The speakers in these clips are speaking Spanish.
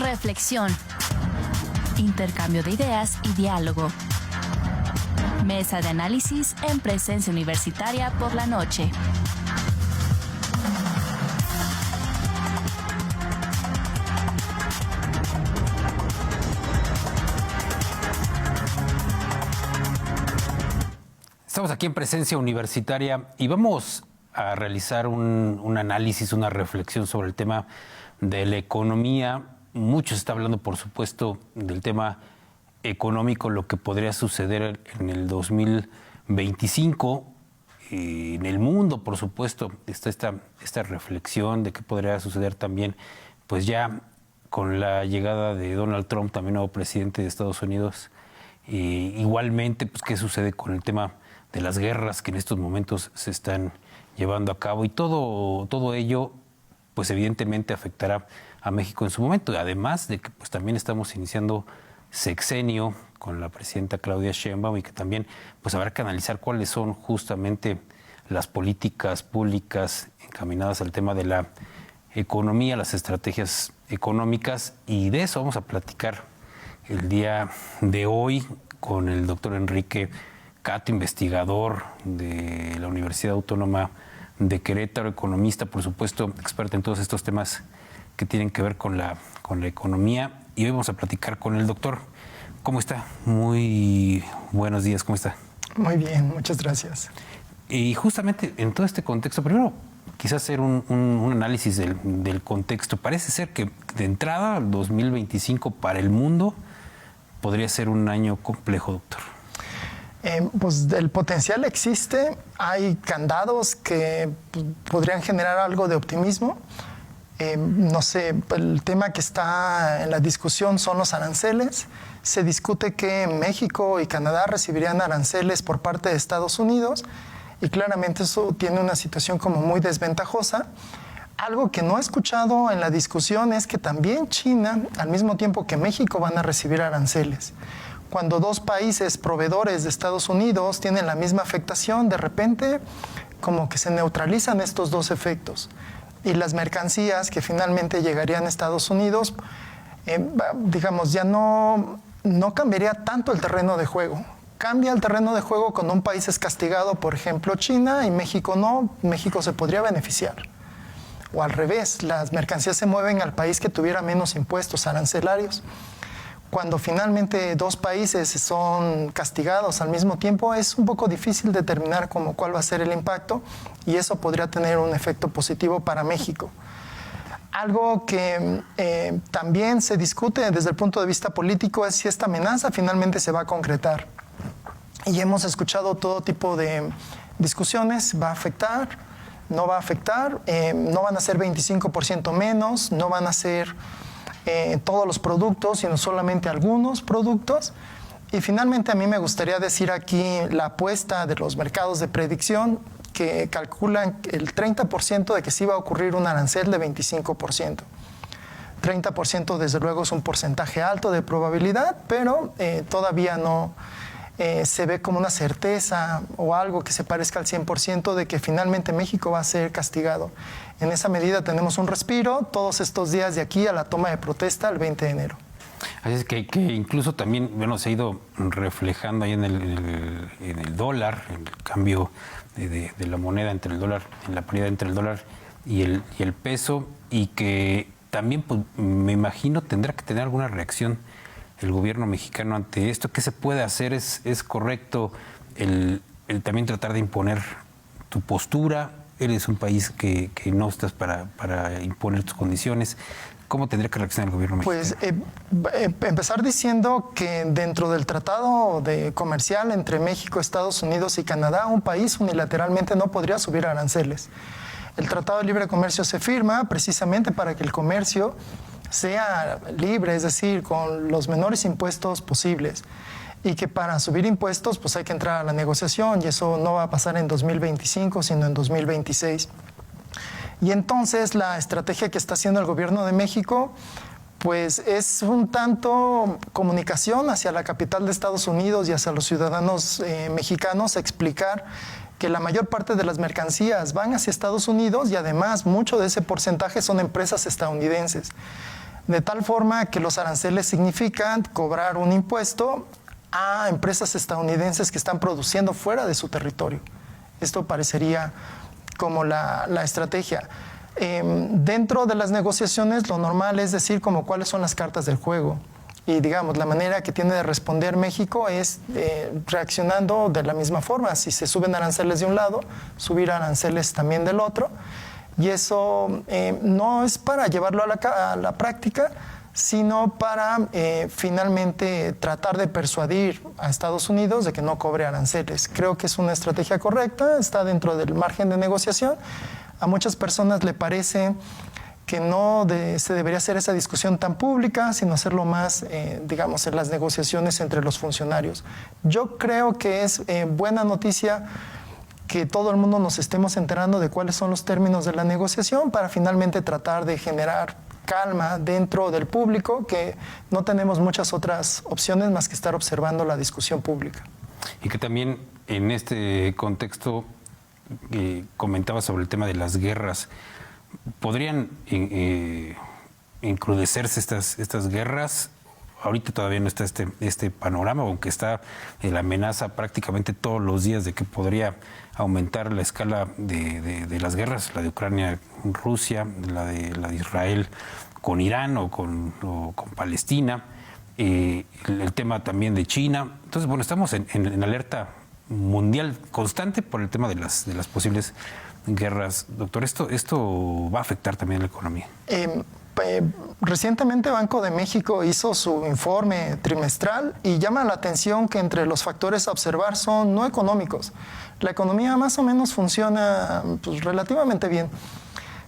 reflexión, intercambio de ideas y diálogo. Mesa de análisis en presencia universitaria por la noche. Estamos aquí en Presencia Universitaria y vamos a realizar un análisis, una reflexión sobre el tema de la economía. Mucho se está hablando, por supuesto, del tema económico, lo que podría suceder en el 2025. En el mundo, por supuesto, está esta reflexión de qué podría suceder también, pues ya con la llegada de Donald Trump, también nuevo presidente de Estados Unidos. Igualmente, pues qué sucede con el tema de las guerras que en estos momentos se están llevando a cabo, y todo ello pues evidentemente afectará a México en su momento, además de que pues también estamos iniciando sexenio con la presidenta Claudia Sheinbaum, y que también pues habrá que analizar cuáles son justamente las políticas públicas encaminadas al tema de la economía, las estrategias económicas, y de eso vamos a platicar el día de hoy con el doctor Enrique Cato, investigador de la Universidad Autónoma de Querétaro, economista, por supuesto, experto en todos estos temas que tienen que ver con la economía. Y hoy vamos a platicar con el doctor. ¿Cómo está? Muy buenos días, ¿cómo está? Muy bien, muchas gracias. Y justamente en todo este contexto, primero quizás hacer un análisis del contexto. Parece ser que de entrada, el 2025 para el mundo podría ser un año complejo, doctor. Pues el potencial existe, hay candados que podrían generar algo de optimismo. No sé, el tema que está en la discusión son los aranceles. Se discute que México y Canadá recibirían aranceles por parte de Estados Unidos, y claramente eso tiene una situación como muy desventajosa. Algo que no he escuchado en la discusión es que también China, al mismo tiempo que México, van a recibir aranceles. Cuando dos países proveedores de Estados Unidos tienen la misma afectación, de repente como que se neutralizan estos dos efectos. Y las mercancías que finalmente llegarían a Estados Unidos, digamos, ya no cambiaría tanto el terreno de juego. Cambia el terreno de juego cuando un país es castigado, por ejemplo China, y México no. México se podría beneficiar. O al revés, las mercancías se mueven al país que tuviera menos impuestos arancelarios. Cuando finalmente dos países son castigados al mismo tiempo, es un poco difícil determinar cuál va a ser el impacto, y eso podría tener un efecto positivo para México. Algo que también se discute desde el punto de vista político es si esta amenaza finalmente se va a concretar. Y hemos escuchado todo tipo de discusiones: ¿va a afectar? ¿No va a afectar? ¿No van a ser 25% menos? ¿No van a ser todos los productos, sino solamente algunos productos? Y finalmente a mí me gustaría decir aquí la apuesta de los mercados de predicción, que calculan el 30% de que sí va a ocurrir un arancel de 25%. 30% desde luego es un porcentaje alto de probabilidad, pero todavía no se ve como una certeza o algo que se parezca al 100% de que finalmente México va a ser castigado. En esa medida tenemos un respiro todos estos días de aquí a la toma de protesta el 20 de enero. Así es que incluso también, bueno, se ha ido reflejando ahí en el dólar, en el cambio de la moneda entre el dólar, en la paridad entre el dólar y el peso, y que también, pues, me imagino tendrá que tener alguna reacción el gobierno mexicano ante esto. ¿Qué se puede hacer? ¿Es correcto el también tratar de imponer tu postura? Eres un país que no estás para imponer tus condiciones. ¿Cómo tendría que reaccionar el gobierno mexicano? Pues empezar diciendo que dentro del tratado comercial entre México, Estados Unidos y Canadá, un país unilateralmente no podría subir aranceles. El Tratado de Libre Comercio se firma precisamente para que el comercio sea libre, es decir, con los menores impuestos posibles, y que para subir impuestos pues hay que entrar a la negociación, y eso no va a pasar en 2025, sino en 2026. Y entonces la estrategia que está haciendo el gobierno de México pues es un tanto comunicación hacia la capital de Estados Unidos y hacia los ciudadanos mexicanos, explicar que la mayor parte de las mercancías van hacia Estados Unidos, y además mucho de ese porcentaje son empresas estadounidenses. de tal forma que los aranceles significan cobrar un impuesto a empresas estadounidenses que están produciendo fuera de su territorio. Esto parecería como la estrategia. Dentro de las negociaciones, lo normal es decir como cuáles son las cartas del juego. Y digamos, la manera que tiene de responder México es reaccionando de la misma forma. Si se suben aranceles de un lado, subir aranceles también del otro. Y eso no es para llevarlo a la práctica, sino para finalmente tratar de persuadir a Estados Unidos de que no cobre aranceles. Creo que es una estrategia correcta, está dentro del margen de negociación. A muchas personas le parece que no se debería hacer esa discusión tan pública, sino hacerlo más, digamos, en las negociaciones entre los funcionarios. Yo creo que es buena noticia que todo el mundo nos estemos enterando de cuáles son los términos de la negociación para finalmente tratar de generar calma dentro del público, que no tenemos muchas otras opciones más que estar observando la discusión pública. Y que también en este contexto comentaba sobre el tema de las guerras. ¿Podrían encrudecerse estas guerras? Ahorita todavía no está este panorama, aunque está la amenaza prácticamente todos los días de que podría aumentar la escala de las guerras, la de Ucrania con Rusia, la de Israel con Irán o con Palestina, el tema también de China. Entonces, bueno, estamos en alerta mundial constante por el tema de las posibles guerras. Doctor, ¿esto va a afectar también la economía? Recientemente Banco de México hizo su informe trimestral y llama la atención que entre los factores a observar son no económicos. La economía más o menos funciona pues, relativamente bien.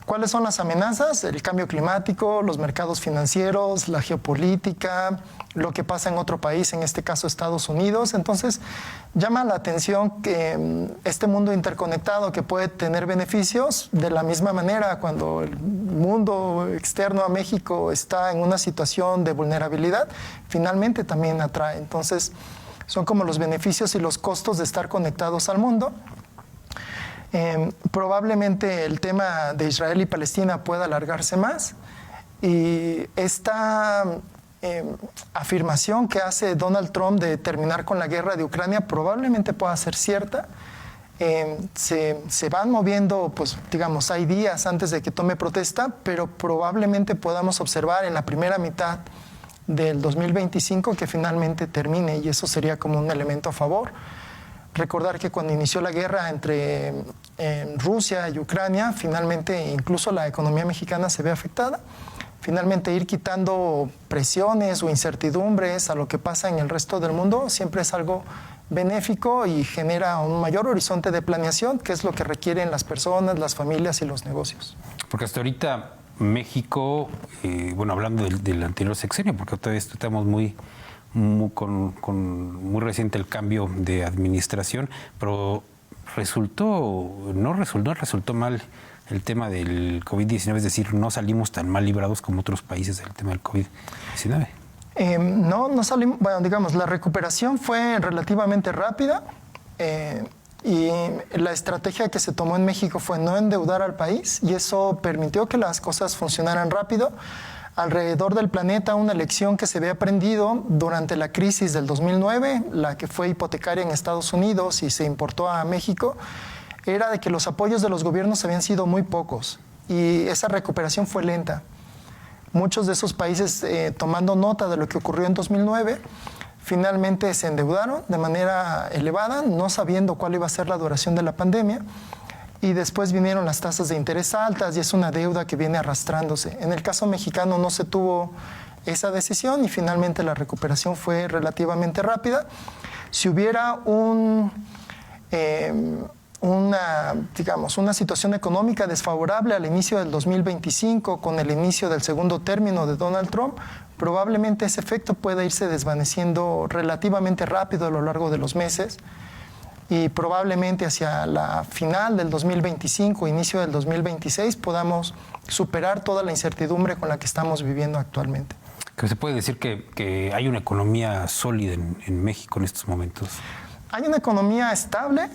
¿Cuáles son las amenazas? El cambio climático, los mercados financieros, la geopolítica, lo que pasa en otro país, en este caso Estados Unidos. Entonces, llama la atención que este mundo interconectado que puede tener beneficios, de la misma manera cuando el mundo externo a México está en una situación de vulnerabilidad, finalmente también atrae. Entonces, son como los beneficios y los costos de estar conectados al mundo. Probablemente el tema de Israel y Palestina pueda alargarse más y esta afirmación que hace Donald Trump de terminar con la guerra de Ucrania probablemente pueda ser cierta. Se van moviendo, pues digamos, hay días antes de que tome protesta, pero probablemente podamos observar en la primera mitad del 2025 que finalmente termine y eso sería como un elemento a favor. Recordar que cuando inició la guerra entre Rusia y Ucrania, finalmente incluso la economía mexicana se ve afectada. Finalmente ir quitando presiones o incertidumbres a lo que pasa en el resto del mundo siempre es algo benéfico y genera un mayor horizonte de planeación, que es lo que requieren las personas, las familias y los negocios. Porque hasta ahorita México, bueno, hablando del anterior sexenio, porque todavía estamos muy reciente el cambio de administración, pero no resultó mal el tema del COVID-19, es decir, no salimos tan mal librados como otros países del tema del COVID-19. No salimos, bueno, digamos, la recuperación fue relativamente rápida y la estrategia que se tomó en México fue no endeudar al país y eso permitió que las cosas funcionaran rápido. Alrededor del planeta, una lección que se había aprendido durante la crisis del 2009, la que fue hipotecaria en Estados Unidos y se importó a México, era de que los apoyos de los gobiernos habían sido muy pocos y esa recuperación fue lenta. Muchos de esos países, tomando nota de lo que ocurrió en 2009, finalmente se endeudaron de manera elevada, no sabiendo cuál iba a ser la duración de la pandemia. Y después vinieron las tasas de interés altas y es una deuda que viene arrastrándose. En el caso mexicano no se tuvo esa decisión y finalmente la recuperación fue relativamente rápida. Si hubiera una situación económica desfavorable al inicio del 2025 con el inicio del segundo término de Donald Trump, probablemente ese efecto pueda irse desvaneciendo relativamente rápido a lo largo de los meses. Y probablemente hacia la final del 2025, inicio del 2026, podamos superar toda la incertidumbre con la que estamos viviendo actualmente. ¿Que se puede decir que hay una economía sólida en México en estos momentos? Hay una economía estable.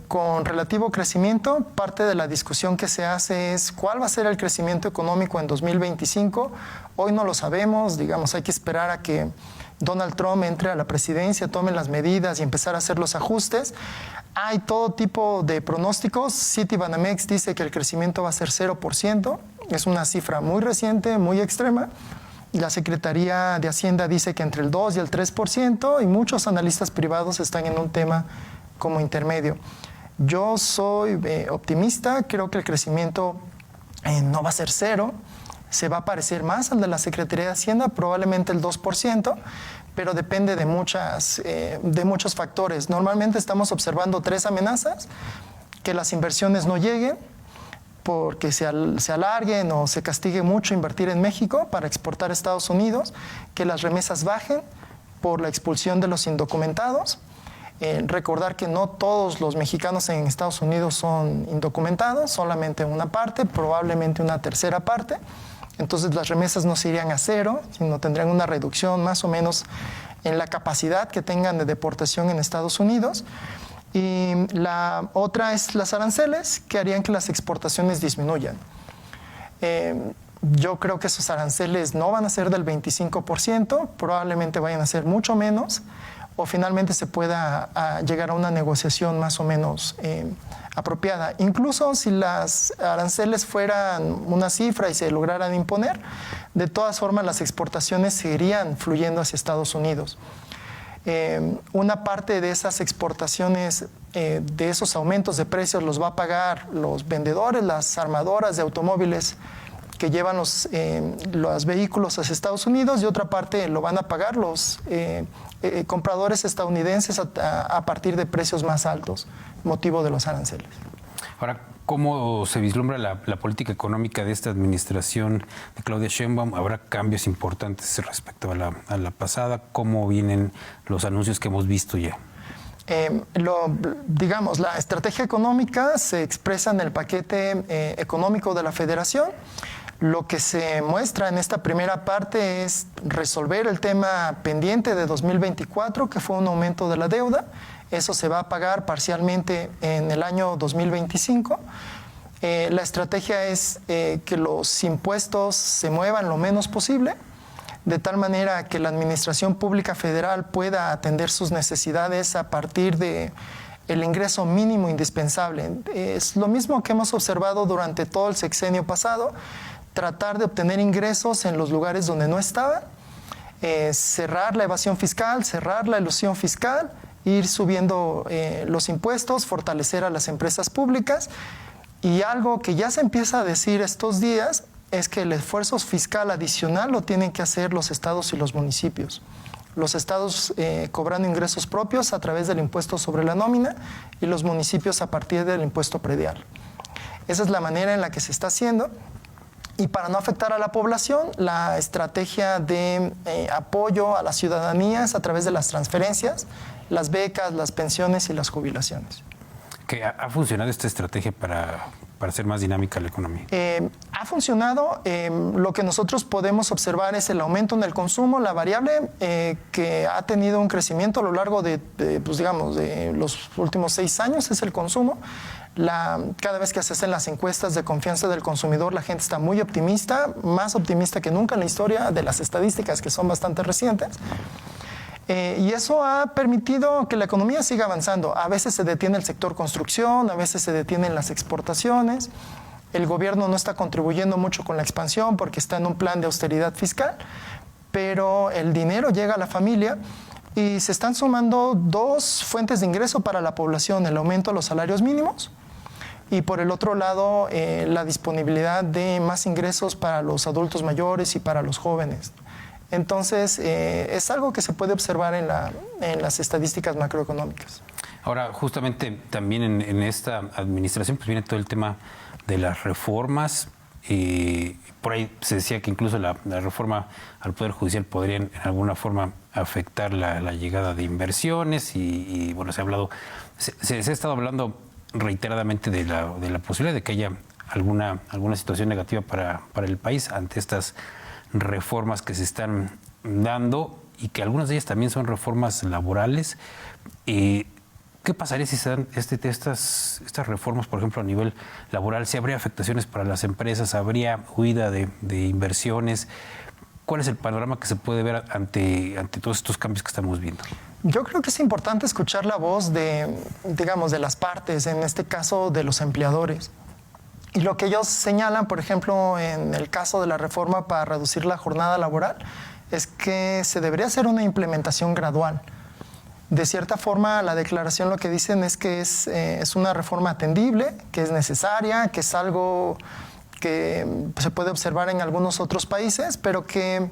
con relativo crecimiento, parte de la discusión que se hace es cuál va a ser el crecimiento económico en 2025. Hoy no lo sabemos, digamos, hay que esperar a que Donald Trump entre a la presidencia, tome las medidas y empezar a hacer los ajustes. Hay todo tipo de pronósticos. Citibanamex dice que el crecimiento va a ser 0%, es una cifra muy reciente, muy extrema. La Secretaría de Hacienda dice que entre el 2 y el 3%, y muchos analistas privados están en un tema como intermedio. Yo soy optimista, creo que el crecimiento no va a ser 0, se va a parecer más al de la Secretaría de Hacienda, probablemente el 2%, pero depende de muchos factores. Normalmente estamos observando 3 amenazas: que las inversiones no lleguen, porque se alarguen o se castigue mucho invertir en México para exportar a Estados Unidos, que las remesas bajen por la expulsión de los indocumentados. Recordar que no todos los mexicanos en Estados Unidos son indocumentados, solamente una parte, probablemente una tercera parte. Entonces las remesas no se irían a 0, sino tendrían una reducción más o menos en la capacidad que tengan de deportación en Estados Unidos. Y la otra es las aranceles, que harían que las exportaciones disminuyan. Yo creo que esos aranceles no van a ser del 25%, probablemente vayan a ser mucho menos, o finalmente se pueda llegar a una negociación más o menos apropiada. Incluso si las aranceles fueran una cifra y se lograran imponer, de todas formas las exportaciones seguirían fluyendo hacia Estados Unidos. Una parte de esas exportaciones, de esos aumentos de precios, los va a pagar los vendedores, las armadoras de automóviles que llevan los vehículos hacia Estados Unidos, y otra parte lo van a pagar los compradores estadounidenses a partir de precios más altos, motivo de los aranceles. Ahora, ¿cómo se vislumbra la política económica de esta administración de Claudia Sheinbaum? ¿Habrá cambios importantes respecto a la pasada? ¿Cómo vienen los anuncios que hemos visto ya? Digamos, la estrategia económica se expresa en el paquete económico de la Federación. Lo que se muestra en esta primera parte es resolver el tema pendiente de 2024, que fue un aumento de la deuda. Eso se va a pagar parcialmente en el año 2025. La estrategia es que los impuestos se muevan lo menos posible, de tal manera que la Administración Pública Federal pueda atender sus necesidades a partir de el ingreso mínimo indispensable. Es lo mismo que hemos observado durante todo el sexenio pasado: tratar de obtener ingresos en los lugares donde no estaban, cerrar la evasión fiscal, cerrar la elusión fiscal, ir subiendo los impuestos, fortalecer a las empresas públicas. Y algo que ya se empieza a decir estos días es que el esfuerzo fiscal adicional lo tienen que hacer los estados y los municipios. Los estados cobrando ingresos propios a través del impuesto sobre la nómina, y los municipios a partir del impuesto predial. Esa es la manera en la que se está haciendo. Y para no afectar a la población, la estrategia de apoyo a las ciudadanías a través de las transferencias, las becas, las pensiones y las jubilaciones. ¿Que ha funcionado esta estrategia para hacer más dinámica la economía? Ha funcionado. Lo que nosotros podemos observar es el aumento en el consumo. La variable que ha tenido un crecimiento a lo largo de los últimos 6 años es el consumo. Cada vez que se hacen las encuestas de confianza del consumidor, la gente está muy optimista, más optimista que nunca en la historia de las estadísticas, que son bastante recientes. Y eso ha permitido que la economía siga avanzando. A veces se detiene el sector construcción, a veces se detienen las exportaciones. El gobierno no está contribuyendo mucho con la expansión porque está en un plan de austeridad fiscal, pero el dinero llega a la familia. Y se están sumando 2 fuentes de ingreso para la población: el aumento de los salarios mínimos, y por el otro lado la disponibilidad de más ingresos para los adultos mayores y para los jóvenes. Entonces es algo que se puede observar en las estadísticas macroeconómicas. Ahora, justamente también en esta administración pues viene todo el tema de las reformas. Y por ahí se decía que incluso la reforma al Poder Judicial podría en alguna forma afectar la llegada de inversiones y bueno, se ha estado hablando reiteradamente de la posibilidad de que haya alguna situación negativa para el país ante estas reformas que se están dando, y que algunas de ellas también son reformas laborales. ¿Qué pasaría si se dan estas reformas, por ejemplo, a nivel laboral? ¿Si habría afectaciones para las empresas? ¿Habría huida de inversiones? ¿Cuál es el panorama que se puede ver ante todos estos cambios que estamos viendo? Yo creo que es importante escuchar la voz de las partes, en este caso de los empleadores. Y lo que ellos señalan, por ejemplo, en el caso de la reforma para reducir la jornada laboral, es que se debería hacer una implementación gradual. De cierta forma, la declaración lo que dicen es que es una reforma atendible, que es necesaria, que es algo que se puede observar en algunos otros países, pero que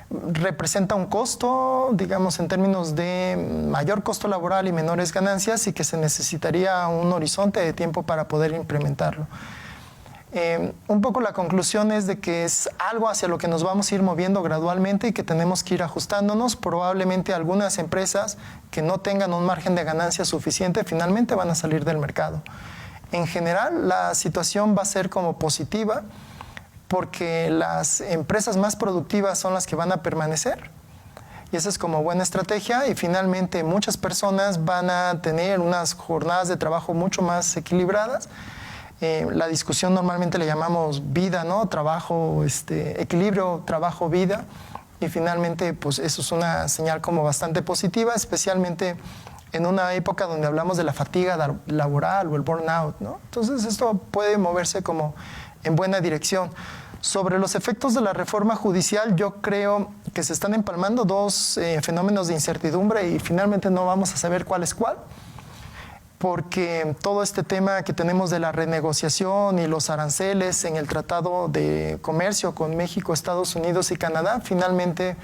representa un costo, digamos, en términos de mayor costo laboral y menores ganancias, y que se necesitaría un horizonte de tiempo para poder implementarlo. Un poco la conclusión es de que es algo hacia lo que nos vamos a ir moviendo gradualmente y que tenemos que ir ajustándonos. Probablemente algunas empresas que no tengan un margen de ganancia suficiente finalmente van a salir del mercado. En general, la situación va a ser como positiva porque las empresas más productivas son las que van a permanecer. Y esa es como buena estrategia, y finalmente muchas personas van a tener unas jornadas de trabajo mucho más equilibradas. La discusión normalmente le llamamos vida, ¿no? Trabajo, equilibrio, trabajo, vida. Y finalmente, pues eso es una señal como bastante positiva, especialmente en una época donde hablamos de la fatiga laboral o el burnout, ¿no? Entonces esto puede moverse como en buena dirección. Sobre los efectos de la reforma judicial, yo creo que se están empalmando dos fenómenos de incertidumbre y finalmente no vamos a saber cuál es cuál, porque todo este tema que tenemos de la renegociación y los aranceles en el Tratado de Comercio con México, Estados Unidos y Canadá, finalmente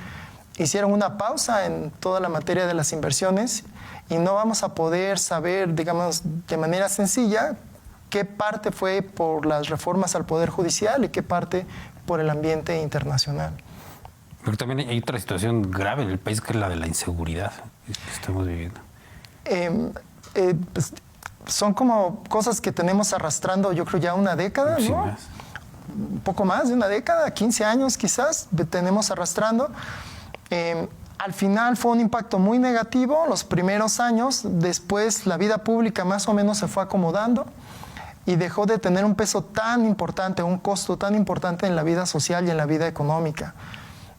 hicieron una pausa en toda la materia de las inversiones y no vamos a poder saber, digamos, de manera sencilla qué parte fue por las reformas al Poder Judicial y qué parte por el ambiente internacional. Pero también hay otra situación grave en el país, que es la de la inseguridad que estamos viviendo. Pues, son como cosas que tenemos arrastrando, yo creo, ya una década, ¿no? Sí, más. Un poco más de una década, 15 años quizás, tenemos arrastrando. Al final fue un impacto muy negativo los primeros años, después la vida pública más o menos se fue acomodando y dejó de tener un peso tan importante, un costo tan importante en la vida social y en la vida económica.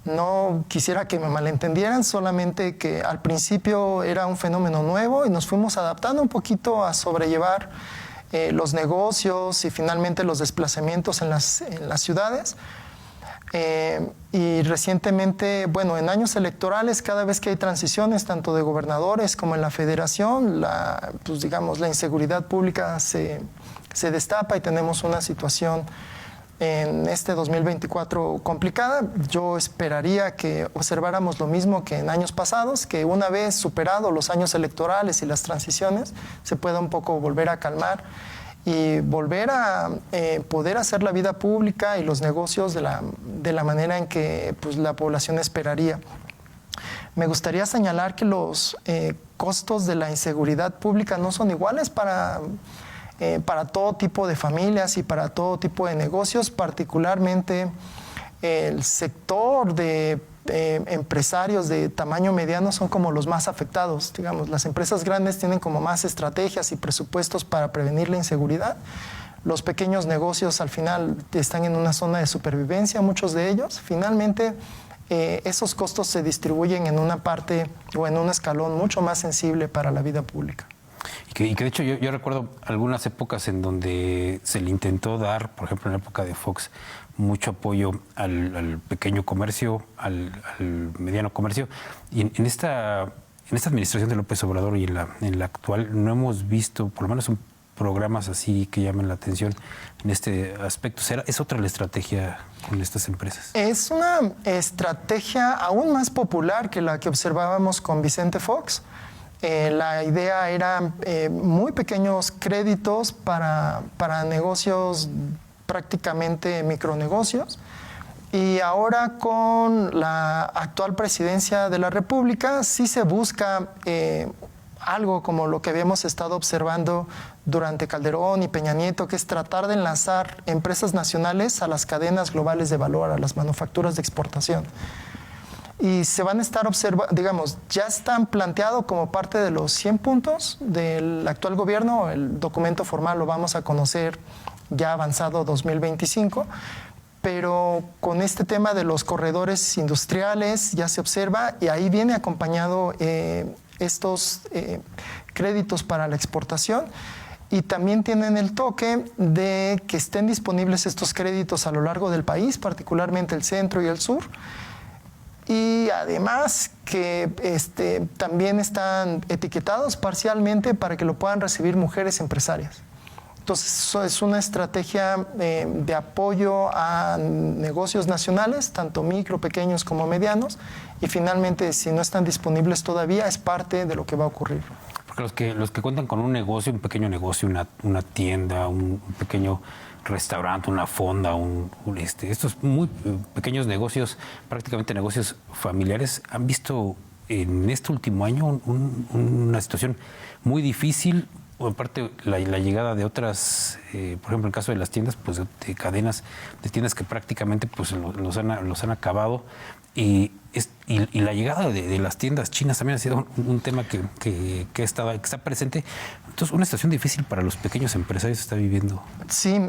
No quisiera que me malentendieran, solamente que al principio era un fenómeno nuevo y nos fuimos adaptando un poquito a sobrellevar los negocios y finalmente los desplazamientos en las ciudades. Y recientemente, bueno, en años electorales, cada vez que hay transiciones, tanto de gobernadores como en la federación, pues digamos, la inseguridad pública se destapa y tenemos una situación en este 2024 complicada. Yo esperaría que observáramos lo mismo que en años pasados, que una vez superado los años electorales y las transiciones, se pueda un poco volver a calmar y volver a poder hacer la vida pública y los negocios de la manera en que pues, la población esperaría. Me gustaría señalar que los costos de la inseguridad pública no son iguales para todo tipo de familias y para todo tipo de negocios, particularmente el sector de empresarios de tamaño mediano son como los más afectados. Digamos, las empresas grandes tienen como más estrategias y presupuestos para prevenir la inseguridad. Los pequeños negocios al final están en una zona de supervivencia, muchos de ellos. Finalmente, esos costos se distribuyen en una parte o en un escalón mucho más sensible para la vida pública. Y que de hecho yo recuerdo algunas épocas en donde se le intentó dar, por ejemplo en la época de Fox, mucho apoyo al pequeño comercio, al mediano comercio. Y en esta administración de López Obrador y en la actual no hemos visto, por lo menos programas así que llamen la atención en este aspecto. ¿Es otra la estrategia con estas empresas? Es una estrategia aún más popular que la que observábamos con Vicente Fox. La idea era muy pequeños créditos para negocios, prácticamente micronegocios. Y ahora con la actual presidencia de la República sí se busca algo como lo que habíamos estado observando durante Calderón y Peña Nieto, que es tratar de enlazar empresas nacionales a las cadenas globales de valor, a las manufacturas de exportación. y se van a estar observando, digamos, ya están planteados como parte de los 100 puntos del actual gobierno. El documento formal lo vamos a conocer ya avanzado 2025, pero con este tema de los corredores industriales ya se observa, y ahí viene acompañado estos créditos para la exportación, y también tienen el toque de que estén disponibles estos créditos a lo largo del país, particularmente el centro y el sur. Y además que también están etiquetados parcialmente para que lo puedan recibir mujeres empresarias. Entonces, eso es una estrategia de apoyo a negocios nacionales, tanto micro, pequeños como medianos, y finalmente, si no están disponibles todavía, es parte de lo que va a ocurrir. Porque los que cuentan con un negocio, un pequeño negocio, una tienda, un pequeño restaurante, una fonda, estos muy pequeños negocios, prácticamente negocios familiares, han visto en este último año una situación muy difícil. Aparte, la llegada de otras, por ejemplo, en el caso de las tiendas, pues de cadenas de tiendas que prácticamente pues los han acabado. Y la llegada de las tiendas chinas también ha sido un tema que está presente. Entonces, una situación difícil para los pequeños empresarios está viviendo. Sí,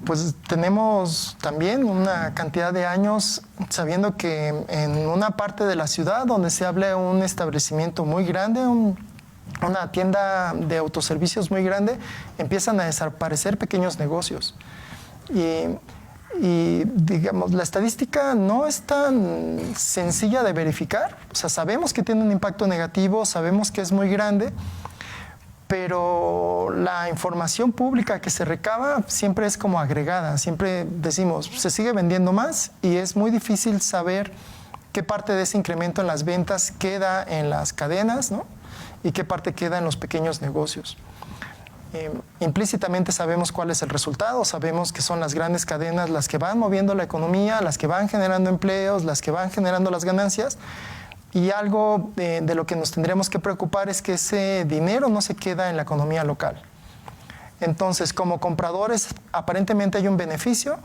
pues tenemos también una cantidad de años sabiendo que en una parte de la ciudad donde se habla de un establecimiento muy grande, una tienda de autoservicios muy grande, empiezan a desaparecer pequeños negocios. Y digamos, la estadística no es tan sencilla de verificar. O sea, sabemos que tiene un impacto negativo, sabemos que es muy grande, pero la información pública que se recaba siempre es como agregada. Siempre decimos, se sigue vendiendo más, y es muy difícil saber qué parte de ese incremento en las ventas queda en las cadenas, ¿no? Y qué parte queda en los pequeños negocios. Implícitamente sabemos cuál es el resultado, sabemos que son las grandes cadenas las que van moviendo la economía, las que van generando empleos, las que van generando las ganancias, y algo de lo que nos tendremos que preocupar es que ese dinero no se queda en la economía local. Entonces, como compradores, aparentemente hay un beneficio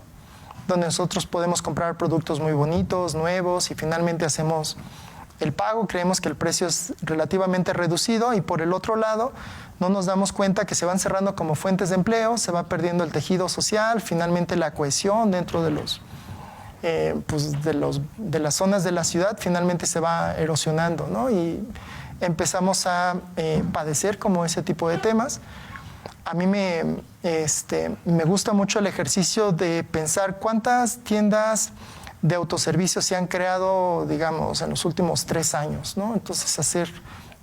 donde nosotros podemos comprar productos muy bonitos, nuevos, y finalmente hacemos el pago, creemos que el precio es relativamente reducido, y por el otro lado no nos damos cuenta que se van cerrando como fuentes de empleo, se va perdiendo el tejido social, finalmente la cohesión dentro de de las zonas de la ciudad finalmente se va erosionando, ¿no? Y empezamos a padecer como ese tipo de temas. A mí me gusta mucho el ejercicio de pensar cuántas tiendas de autoservicio se han creado, digamos, en los últimos 3 años, ¿no? Entonces, hacer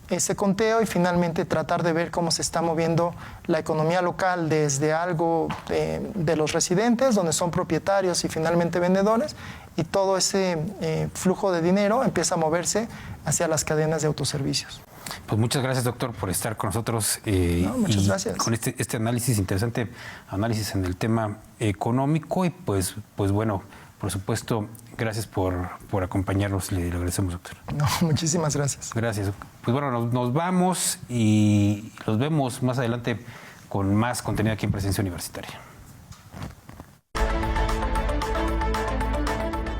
ese conteo y finalmente tratar de ver cómo se está moviendo la economía local desde algo de los residentes, donde son propietarios y finalmente vendedores, y todo ese flujo de dinero empieza a moverse hacia las cadenas de autoservicios. Pues muchas gracias, doctor, por estar con nosotros. Muchas gracias. Con este análisis, interesante análisis en el tema económico, y pues bueno, por supuesto, gracias por acompañarnos. Le agradecemos, doctor. No, muchísimas gracias. Gracias. Pues bueno, nos vamos y los vemos más adelante con más contenido aquí en Presencia Universitaria.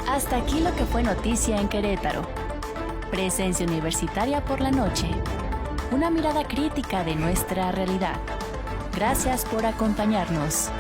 Hasta aquí lo que fue noticia en Querétaro. Presencia Universitaria por la noche. Una mirada crítica de nuestra realidad. Gracias por acompañarnos.